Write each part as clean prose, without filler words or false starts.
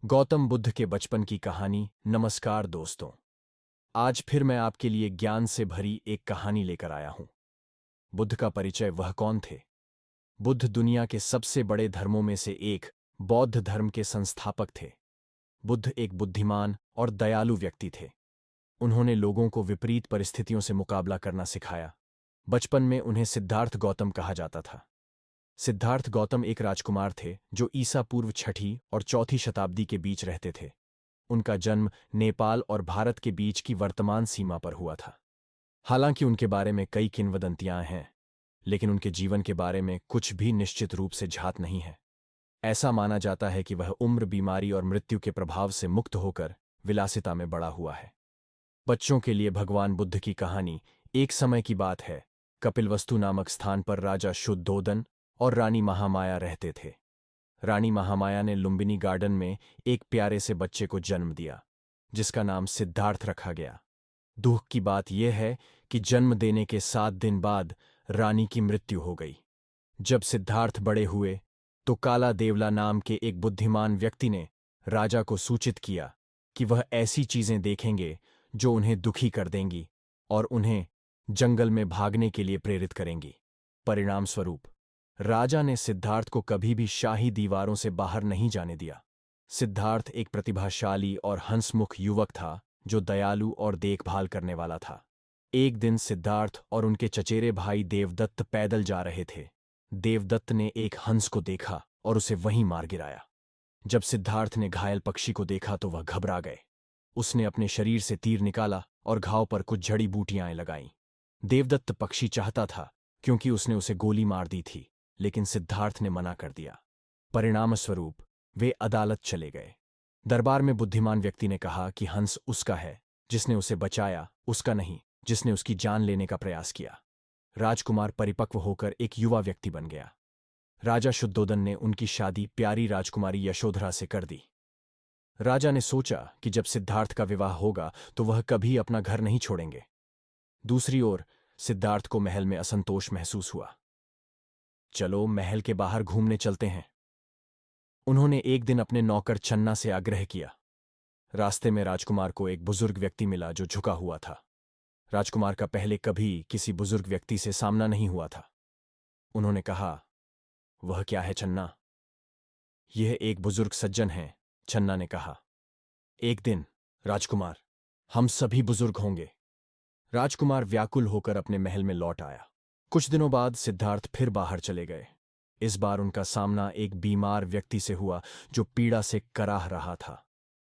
गौतम बुद्ध के बचपन की कहानी। नमस्कार दोस्तों। आज फिर मैं आपके लिए ज्ञान से भरी एक कहानी लेकर आया हूं। बुद्ध का परिचय। वह कौन थे? बुद्ध दुनिया के सबसे बड़े धर्मों में से एक, बौद्ध धर्म के संस्थापक थे। बुद्ध एक बुद्धिमान और दयालु व्यक्ति थे। उन्होंने लोगों को विपरीत परिस्थितियों से मुकाबला करना सिखाया। बचपन में उन्हें सिद्धार्थ गौतम कहा जाता था। सिद्धार्थ गौतम एक राजकुमार थे जो ईसा पूर्व 6ठी और 4ठी शताब्दी के बीच रहते थे। उनका जन्म नेपाल और भारत के बीच की वर्तमान सीमा पर हुआ था। हालांकि उनके बारे में कई किंवदंतियां हैं, लेकिन उनके जीवन के बारे में कुछ भी निश्चित रूप से ज्ञात नहीं है। ऐसा माना जाता है कि वह उम्र, बीमारी और मृत्यु के प्रभाव से मुक्त होकर विलासिता में बड़ा हुआ है। बच्चों के लिए भगवान बुद्ध की कहानी। एक समय की बात है, कपिलवस्तु नामक स्थान पर राजा शुद्धोदन और रानी महामाया रहते थे। रानी महामाया ने लुम्बिनी गार्डन में एक प्यारे से बच्चे को जन्म दिया, जिसका नाम सिद्धार्थ रखा गया। दुख की बात यह है कि जन्म देने के 7 दिन बाद रानी की मृत्यु हो गई। जब सिद्धार्थ बड़े हुए तो काला देवला नाम के एक बुद्धिमान व्यक्ति ने राजा को सूचित किया कि वह ऐसी चीजें देखेंगे जो उन्हें दुखी कर देंगी और उन्हें जंगल में भागने के लिए प्रेरित करेंगी। परिणाम स्वरूप राजा ने सिद्धार्थ को कभी भी शाही दीवारों से बाहर नहीं जाने दिया। सिद्धार्थ एक प्रतिभाशाली और हंसमुख युवक था जो दयालु और देखभाल करने वाला था। एक दिन सिद्धार्थ और उनके चचेरे भाई देवदत्त पैदल जा रहे थे। देवदत्त ने एक हंस को देखा और उसे वहीं मार गिराया। जब सिद्धार्थ ने घायल पक्षी को देखा तो वह घबरा गए। उसने अपने शरीर से तीर निकाला और घाव पर कुछ जड़ी बूटियां लगाईं। देवदत्त पक्षी चाहता था क्योंकि उसने उसे गोली मार दी थी, लेकिन सिद्धार्थ ने मना कर दिया। परिणामस्वरूप वे अदालत चले गए। दरबार में बुद्धिमान व्यक्ति ने कहा कि हंस उसका है जिसने उसे बचाया, उसका नहीं जिसने उसकी जान लेने का प्रयास किया। राजकुमार परिपक्व होकर एक युवा व्यक्ति बन गया। राजा शुद्धोदन ने उनकी शादी प्यारी राजकुमारी यशोधरा से कर दी। राजा ने सोचा कि जब सिद्धार्थ का विवाह होगा तो वह कभी अपना घर नहीं छोड़ेंगे। दूसरी ओर सिद्धार्थ को महल में असंतोष महसूस हुआ। चलो महल के बाहर घूमने चलते हैं, उन्होंने एक दिन अपने नौकर चन्ना से आग्रह किया। रास्ते में राजकुमार को एक बुजुर्ग व्यक्ति मिला जो झुका हुआ था। राजकुमार का पहले कभी किसी बुजुर्ग व्यक्ति से सामना नहीं हुआ था। उन्होंने कहा, वह क्या है चन्ना? यह एक बुजुर्ग सज्जन है, चन्ना ने कहा। एक दिन राजकुमार, हम सभी बुजुर्ग होंगे। राजकुमार व्याकुल होकर अपने महल में लौट आया। कुछ दिनों बाद सिद्धार्थ फिर बाहर चले गए। इस बार उनका सामना एक बीमार व्यक्ति से हुआ जो पीड़ा से कराह रहा था।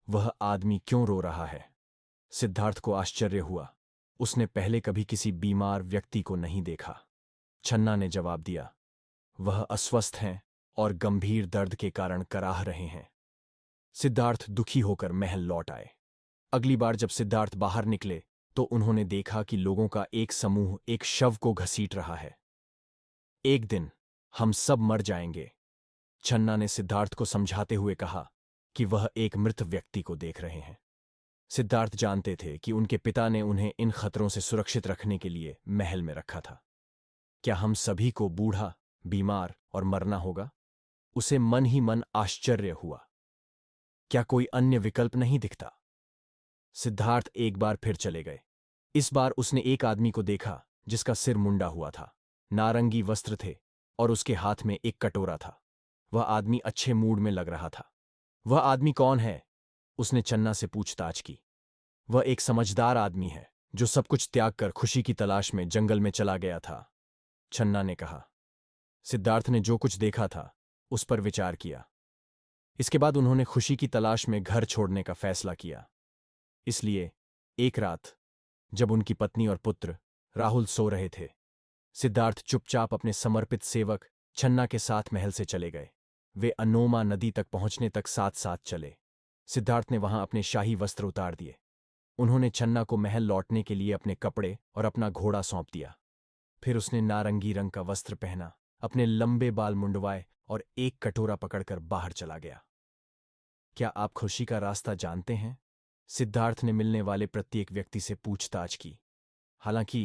वह आदमी क्यों रो रहा है? सिद्धार्थ को आश्चर्य हुआ। उसने पहले कभी किसी बीमार व्यक्ति को नहीं देखा। छन्ना ने जवाब दिया, वह अस्वस्थ हैं और गंभीर दर्द के कारण कराह रहे हैं। सिद्धार्थ दुखी होकर महल लौट आए। अगली बार जब सिद्धार्थ बाहर निकले तो उन्होंने देखा कि लोगों का एक समूह एक शव को घसीट रहा है। एक दिन हम सब मर जाएंगे, छन्ना ने सिद्धार्थ को समझाते हुए कहा कि वह एक मृत व्यक्ति को देख रहे हैं। सिद्धार्थ जानते थे कि उनके पिता ने उन्हें इन खतरों से सुरक्षित रखने के लिए महल में रखा था। क्या हम सभी को बूढ़ा, बीमार और मरना होगा? उसे मन ही मन आश्चर्य हुआ। क्या कोई अन्य विकल्प नहीं दिखता? सिद्धार्थ एक बार फिर चले गए। इस बार उसने एक आदमी को देखा जिसका सिर मुंडा हुआ था, नारंगी वस्त्र थे और उसके हाथ में एक कटोरा था। वह आदमी अच्छे मूड में लग रहा था। वह आदमी कौन है? उसने चन्ना से पूछताछ की। वह एक समझदार आदमी है जो सब कुछ त्याग कर खुशी की तलाश में जंगल में चला गया था, छन्ना ने कहा। सिद्धार्थ ने जो कुछ देखा था उस पर विचार किया। इसके बाद उन्होंने खुशी की तलाश में घर छोड़ने का फैसला किया। इसलिए एक रात जब उनकी पत्नी और पुत्र राहुल सो रहे थे, सिद्धार्थ चुपचाप अपने समर्पित सेवक छन्ना के साथ महल से चले गए। वे अनोमा नदी तक पहुंचने तक साथ साथ चले। सिद्धार्थ ने वहां अपने शाही वस्त्र उतार दिए। उन्होंने छन्ना को महल लौटने के लिए अपने कपड़े और अपना घोड़ा सौंप दिया। फिर उसने नारंगी रंग का वस्त्र पहना, अपने लंबे बाल मुंडवाए और एक कटोरा पकड़कर बाहर चला गया। क्या आप खुशी का रास्ता जानते हैं? सिद्धार्थ ने मिलने वाले प्रत्येक व्यक्ति से पूछताछ की, हालांकि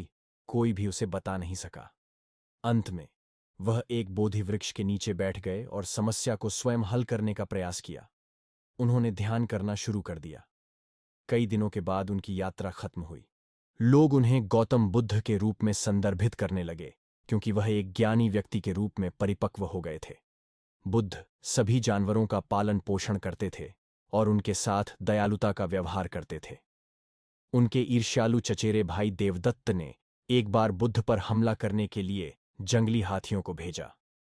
कोई भी उसे बता नहीं सका। अंत में वह एक बोधि वृक्ष के नीचे बैठ गए और समस्या को स्वयं हल करने का प्रयास किया। उन्होंने ध्यान करना शुरू कर दिया। कई दिनों के बाद उनकी यात्रा खत्म हुई। लोग उन्हें गौतम बुद्ध के रूप में संदर्भित करने लगे, क्योंकि वह एक ज्ञानी व्यक्ति के रूप में परिपक्व हो गए थे। बुद्ध सभी जानवरों का पालन पोषण करते थे और उनके साथ दयालुता का व्यवहार करते थे। उनके ईर्ष्यालु चचेरे भाई देवदत्त ने एक बार बुद्ध पर हमला करने के लिए जंगली हाथियों को भेजा।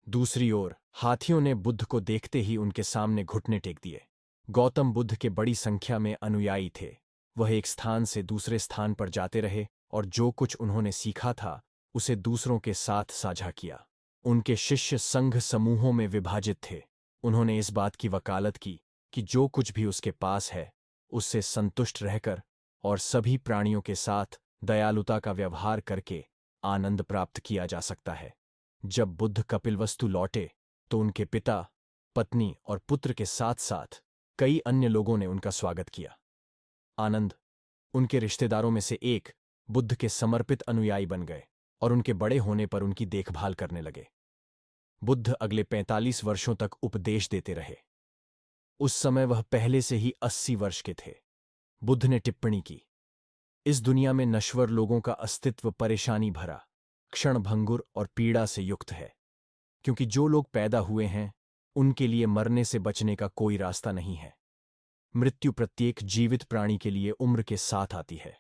दूसरी ओर हाथियों ने बुद्ध को देखते ही उनके सामने घुटने टेक दिए। गौतम बुद्ध के बड़ी संख्या में अनुयायी थे। वह एक स्थान से दूसरे स्थान पर जाते रहे और जो कुछ उन्होंने सीखा था उसे दूसरों के साथ साझा किया। उनके शिष्य संघ समूहों में विभाजित थे। उन्होंने इस बात की वकालत की कि जो कुछ भी उसके पास है उससे संतुष्ट रहकर और सभी प्राणियों के साथ दयालुता का व्यवहार करके आनंद प्राप्त किया जा सकता है। जब बुद्ध कपिलवस्तु लौटे तो उनके पिता, पत्नी और पुत्र के साथ साथ कई अन्य लोगों ने उनका स्वागत किया। आनंद, उनके रिश्तेदारों में से एक, बुद्ध के समर्पित अनुयायी बन गए और उनके बड़े होने पर उनकी देखभाल करने लगे। बुद्ध अगले 45 वर्षों तक उपदेश देते रहे। उस समय वह पहले से ही 80 वर्ष के थे। बुद्ध ने टिप्पणी की, इस दुनिया में नश्वर लोगों का अस्तित्व परेशानी भरा, क्षणभंगुर और पीड़ा से युक्त है, क्योंकि जो लोग पैदा हुए हैं उनके लिए मरने से बचने का कोई रास्ता नहीं है। मृत्यु प्रत्येक जीवित प्राणी के लिए उम्र के साथ आती है।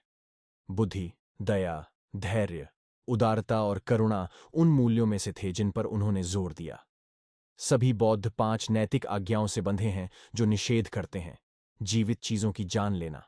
बुद्धि, दया, धैर्य, उदारता और करुणा उन मूल्यों में से थे जिन पर उन्होंने जोर दिया। सभी बौद्ध 5 नैतिक आज्ञाओं से बंधे हैं जो निषेध करते हैं: जीवित चीजों की जान लेना,